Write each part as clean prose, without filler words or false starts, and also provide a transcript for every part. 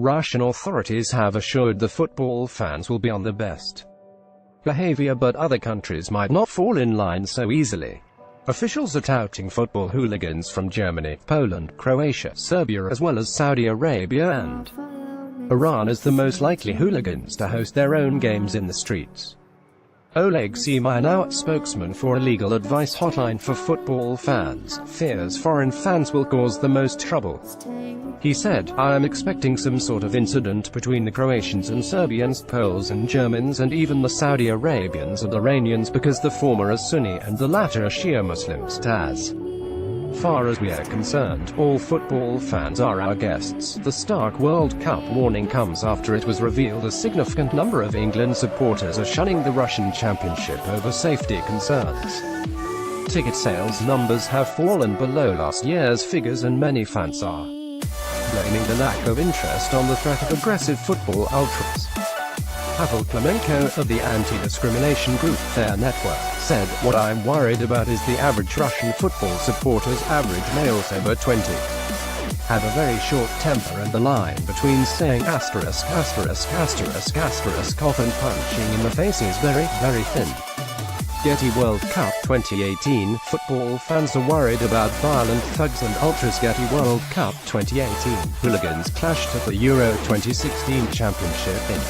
Russian authorities have assured the football fans will be on the best behavior, but other countries might not fall in line so easily. Officials are touting football hooligans from Germany, Poland, Croatia, Serbia as well as Saudi Arabia and Iran as the most likely hooligans to host their own games in the streets. Oleg Semyonov, spokesman for a legal advice hotline for football fans, fears foreign fans will cause the most trouble. He said, "I am expecting some sort of incident between the Croatians and Serbians, Poles and Germans and even the Saudi Arabians and Iranians because the former are Sunni and the latter are Shia Muslims. As far as we are concerned, all football fans are our guests." The stark World Cup warning comes after it was revealed a significant number of England supporters are shunning the Russian Championship over safety concerns. Ticket sales numbers have fallen below last year's figures and many fans are blaming the lack of interest on the threat of aggressive football ultras. Pavel Klemenko of the anti-discrimination group Fair Network said, "What I'm worried about is the average Russian football supporters, average males over 20, have a very short temper and the line between saying asterisk asterisk asterisk asterisk off and punching in the face is very, very thin." Getty World Cup 2018, football fans are worried about violent thugs and ultras. Getty World Cup 2018, hooligans clashed at the Euro 2016 Championship in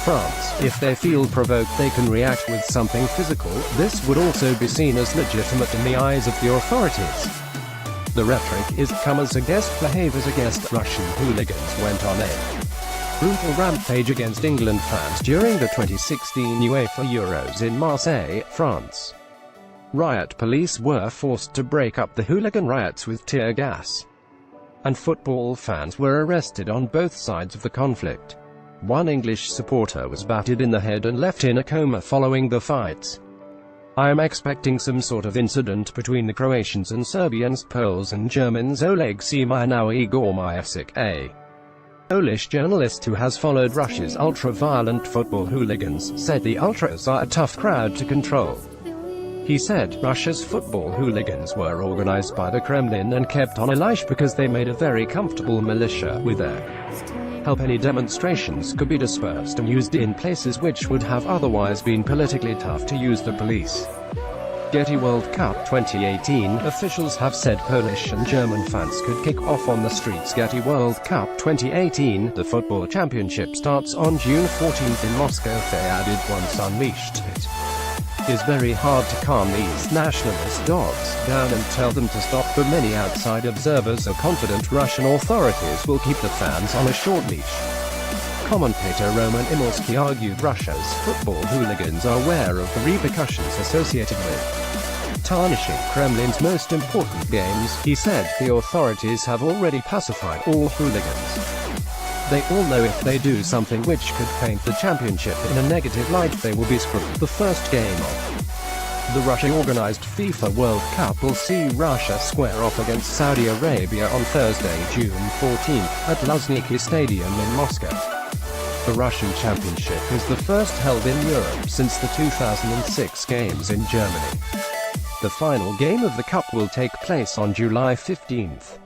France. If they feel provoked they can react with something physical. This would also be seen as legitimate in the eyes of the authorities. The rhetoric is come as a guest behaviors against Russian hooligans went on a brutal rampage against England fans during the 2016 UEFA Euros in Marseille, France. Riot police were forced to break up the hooligan riots with tear gas, and football fans were arrested on both sides of the conflict. One English supporter was battered in the head and left in a coma following the fights. "I am expecting some sort of incident between the Croatians and Serbians, Poles and Germans." Oleg Semyonov, Igor Myasik, a Polish journalist who has followed Russia's ultra-violent football hooligans, said the ultras are a tough crowd to control. He said, "Russia's football hooligans were organized by the Kremlin and kept on a leash because they made a very comfortable militia. With their help any demonstrations could be dispersed and used in places which would have otherwise been politically tough to use the police." Getty World Cup 2018, officials have said Polish and German fans could kick off on the streets. Getty World Cup 2018, the football championship starts on June 14th in Moscow. They added, "Once unleashed, it is very hard to calm these nationalist dogs down and tell them to stop, but many outside observers are confident Russian authorities will keep the fans on a short leash." Commentator Roman Imolsky argued Russia's football hooligans are aware of the repercussions associated with tarnishing Kremlin's most important games. He said, "The authorities have already pacified all hooligans. They all know if they do something which could paint the championship in a negative light, they will be screwed." The first game of the Russia-organized FIFA World Cup will see Russia square off against Saudi Arabia on Thursday, June 14th, at Luzhniki Stadium in Moscow. The Russian Championship is the first held in Europe since the 2006 Games in Germany. The final game of the Cup will take place on July 15th.